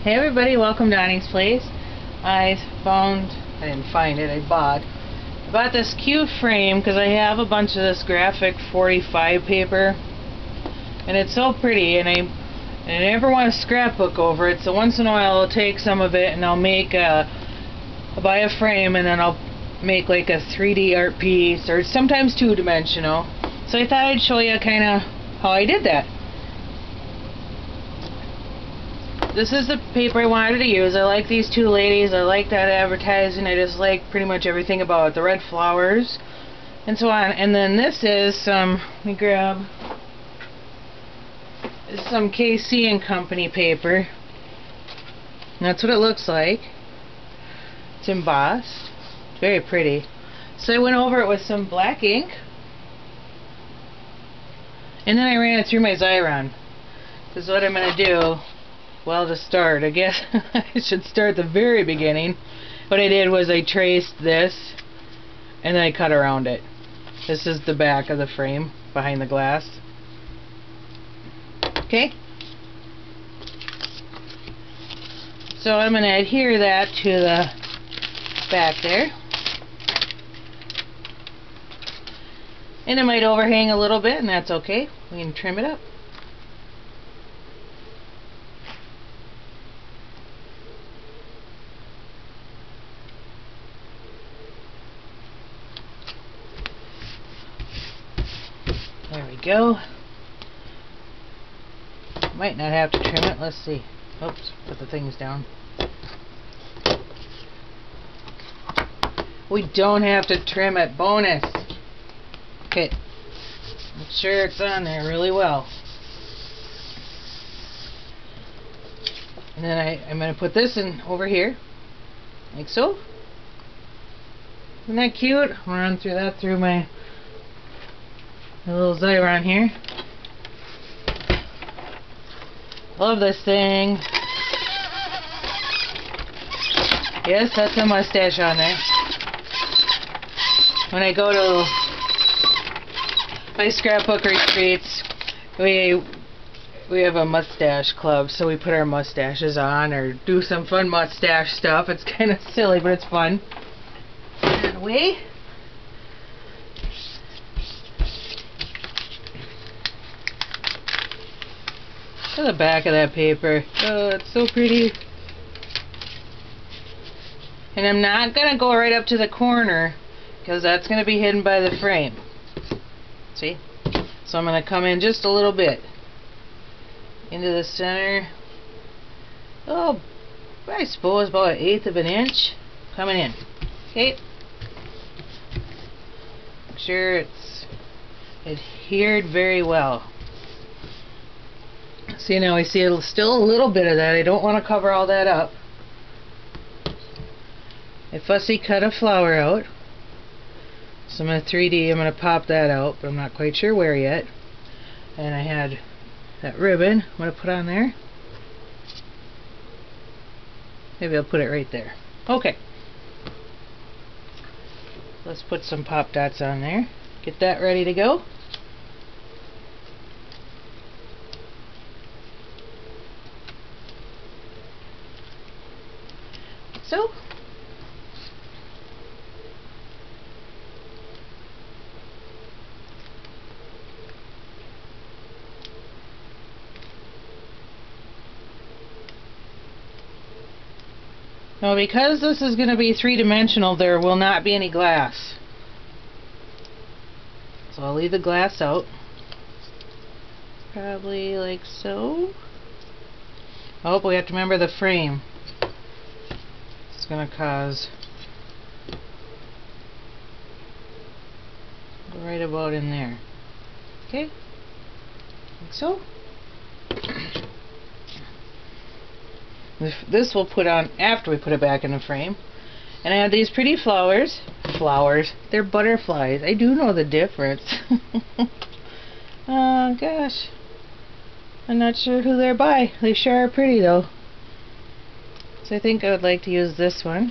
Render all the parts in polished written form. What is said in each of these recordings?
Hey everybody, welcome to Annie's place. I didn't find it, I bought this cute frame because I have a bunch of this graphic 45 paper and it's so pretty, and I never want a scrapbook over it, so once in a while I'll take some of it and I'll buy a frame and then I'll make like a 3D art piece, or sometimes two-dimensional. So I thought I'd show you kind of how I did that. This is the paper I wanted to use. I like these two ladies. I like that advertising. I just like pretty much everything about it. The red flowers and so on. And then this is some, let me grab, this is some KC and Company paper. And that's what it looks like. It's embossed. It's very pretty. So I went over it with some black ink. And then I ran it through my Xyron. This is what I'm going to do. Well, to start, I guess I should start at the very beginning. What I did was I traced this and then I cut around it. This is the back of the frame behind the glass. Okay? So I'm going to adhere that to the back there. And it might overhang a little bit, and that's okay. We can trim it up. There we go. Might not have to trim it. Let's see. Oops, put the things down. We don't have to trim it. Bonus. Okay. Make sure it's on there really well. And then I'm going to put this in over here. Like so. Isn't that cute? I'm going to run through that through my little Xyron here. Love this thing. Yes, that's a mustache on there. When I go to my scrapbook retreats, we have a mustache club, so we put our mustaches on or do some fun mustache stuff. It's kind of silly, but it's fun. That way. Look at the back of that paper. Oh, it's so pretty. And I'm not going to go right up to the corner because that's going to be hidden by the frame. See? So I'm going to come in just a little bit into the center. Oh, I suppose about 1/8 of an inch coming in. Okay. Make sure it's adhered very well. See, now I see still a little bit of that. I don't want to cover all that up. I fussy cut a flower out. So I'm going to 3D, I'm going to pop that out, but I'm not quite sure where yet. And I had that ribbon I'm going to put on there. Maybe I'll put it right there. Okay. Let's put some pop dots on there. Get that ready to go. So, now because this is going to be three-dimensional, there will not be any glass. So I'll leave the glass out. Probably like so. Oh, we have to remember the frame. It's going to cause right about in there. Okay, like so. This we'll put on after we put it back in the frame. And I have these pretty flowers. Flowers. They're butterflies. I do know the difference. Oh gosh. I'm not sure who they're by. They sure are pretty though. So I think I would like to use this one.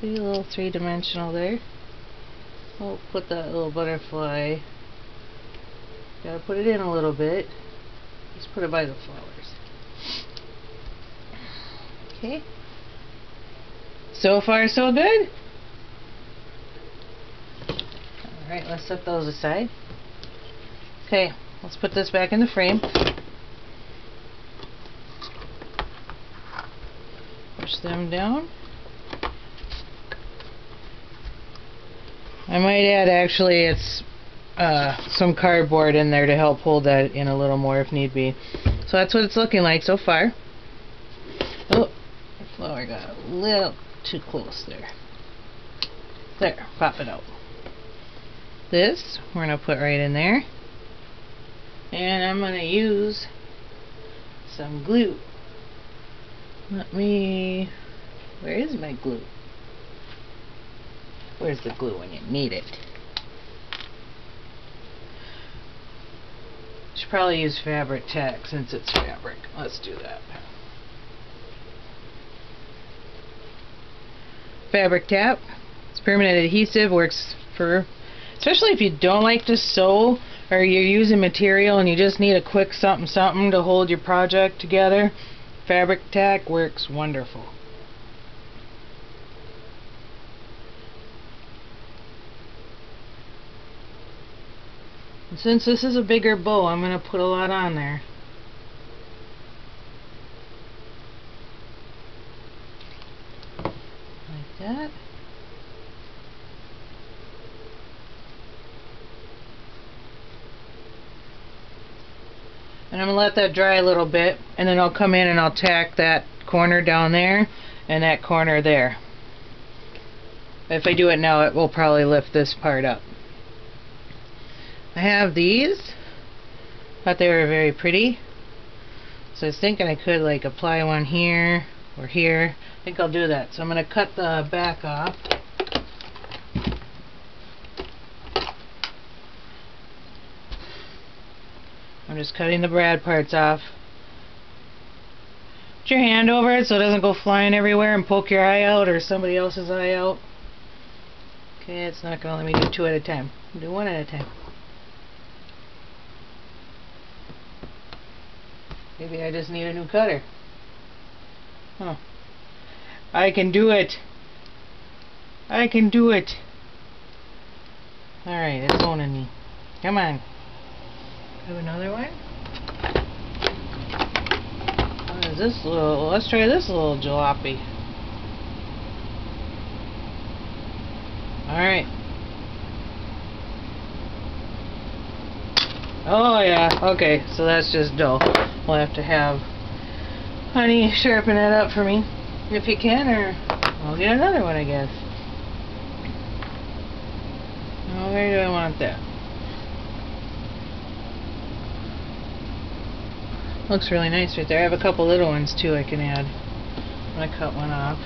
See, a little three-dimensional there. We'll put that little butterfly. Gotta put it in a little bit. Let's put it by the flowers. Okay. So far, so good. Alright, let's set those aside. Okay, let's put this back in the frame. Push them down. I might add, actually, it's some cardboard in there to help hold that in a little more if need be. So that's what it's looking like so far. Oh, the flower got a little too close there. There, pop it out. This we're going to put right in there. And I'm going to use some glue. Where is my glue? Where's the glue when you need it? Should probably use fabric tack since it's fabric. Let's do that. Fabric tack. It's permanent adhesive, works for, especially if you don't like to sew or you're using material and you just need a quick something to hold your project together. Fabric tack works wonderful. And since this is a bigger bow, I'm going to put a lot on there. Like that. And I'm going to let that dry a little bit, and then I'll come in and I'll tack that corner down there and that corner there. If I do it now, it will probably lift this part up. I have these. Thought they were very pretty. So I was thinking I could like apply one here or here. I think I'll do that. So I'm going to cut the back off. I'm just cutting the brad parts off. Put your hand over it so it doesn't go flying everywhere and poke your eye out or somebody else's eye out. Okay, it's not going to let me do two at a time. I'll do one at a time. Maybe I just need a new cutter. Huh. I can do it. I can do it. Alright, it's owning me. Come on. Have another one? What is this little? Let's try this little jalopy. Alright. Oh yeah, okay, so that's just dough. We'll have to have Honey sharpen it up for me if you can, or I'll get another one, I guess. Oh, where do I want that? Looks really nice right there. I have a couple little ones too I can add. I'm going to cut one off.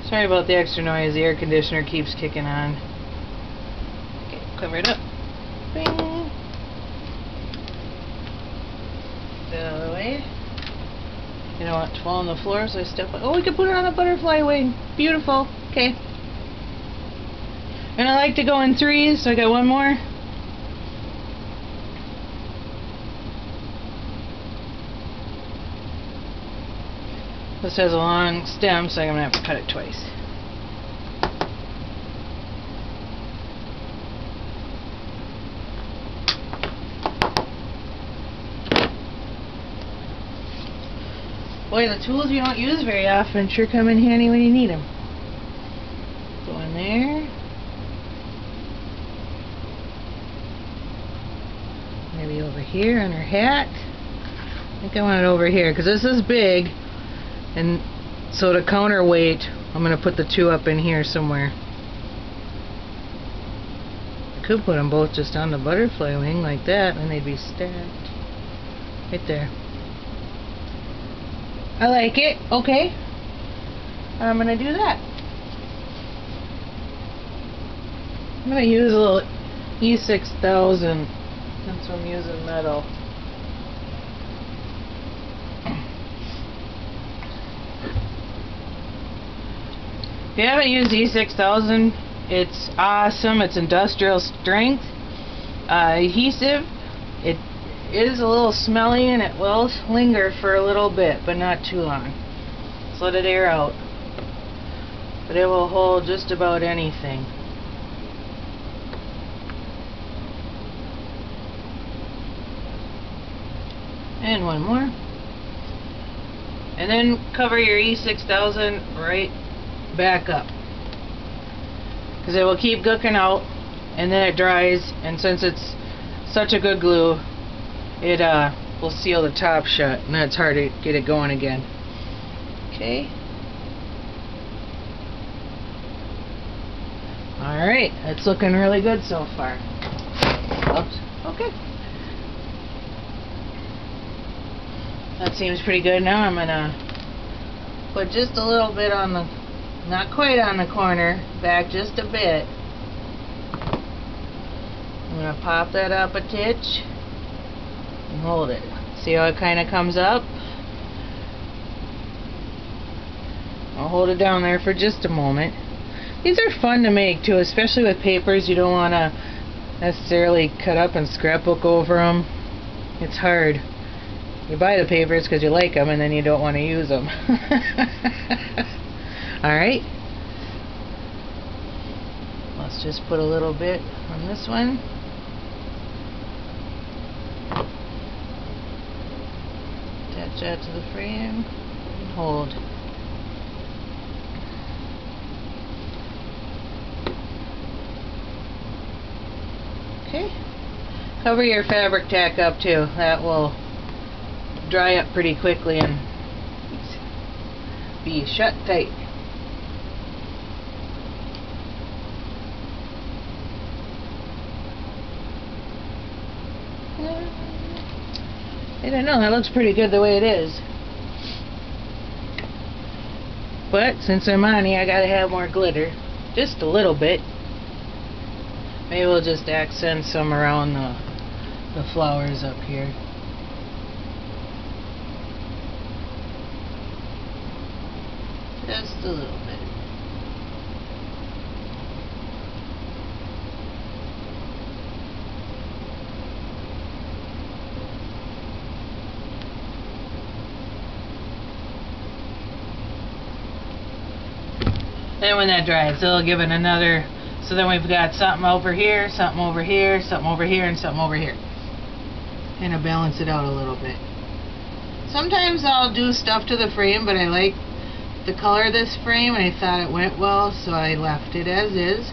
Sorry about the extra noise. The air conditioner keeps kicking on. Okay, cover it up. Bing. Get out of the way. You don't want it to fall on the floor, so I step on. Oh, we can put it on a butterfly wing. Beautiful. Okay. And I like to go in threes, so I got one more. This has a long stem, so I'm going to have to cut it twice. Boy, the tools you don't use very often sure come in handy when you need them. Go in there. Maybe over here on her hat. I think I want it over here because this is big, and so to counterweight I'm going to put the two up in here somewhere. I could put them both just on the butterfly wing like that and they'd be stacked right there. I like it. Okay, I'm going to do that. I'm going to use a little E6000 since I'm using metal. If you haven't used E6000 It's awesome. It's industrial strength adhesive. It is a little smelly and it will linger for a little bit, but not too long. Just let it air out. But it will hold just about anything. And one more. And then cover your E6000 right back up, because it will keep gooking out, and then it dries, and since it's such a good glue, it will seal the top shut, and that's hard to get it going again. Okay. Alright, it's looking really good so far. Oops. Okay. That seems pretty good. Now I'm gonna put just a little bit on the, not quite on the corner, back just a bit. I'm gonna pop that up a titch and hold it. See how it kind of comes up? I'll hold it down there for just a moment. These are fun to make too, especially with papers. You don't want to necessarily cut up and scrapbook over them. It's hard. You buy the papers because you like them, and then you don't want to use them. Alright. Let's just put a little bit on this one. Attach that to the frame and hold. Okay. Cover your fabric tack up too. That will dry up pretty quickly and be shut tight. I don't know, that looks pretty good the way it is. But since I'm Aunnie, I gotta have more glitter. Just a little bit. Maybe we'll just accent some around the flowers up here. Just a little bit. Then when that dries, it'll give it another. So then we've got something over here, something over here, something over here, and something over here. Kind of balance it out a little bit. Sometimes I'll do stuff to the frame, but I like the color of this frame and I thought it went well, so I left it as is.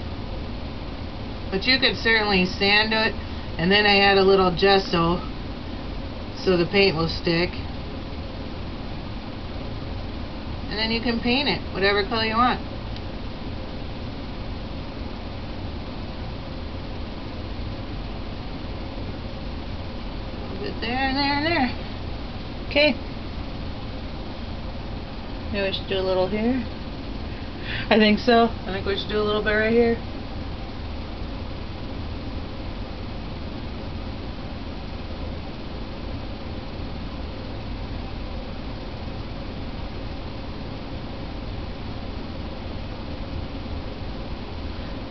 But you could certainly sand it, and then I add a little gesso so the paint will stick. And then you can paint it whatever color you want. There and there and there. Okay. Maybe we should do a little here. I think so. I think we should do a little bit right here.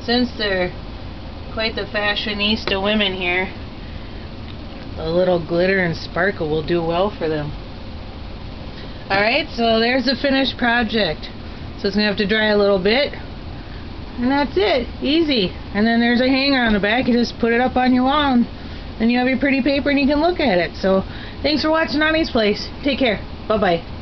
Since they're quite the fashionista women here, a little glitter and sparkle will do well for them. Alright, so there's the finished project. So it's going to have to dry a little bit. And that's it. Easy. And then there's a hanger on the back. You just put it up on your wall and then you have your pretty paper and you can look at it. So thanks for watching Aunnie's Place. Take care. Bye-bye.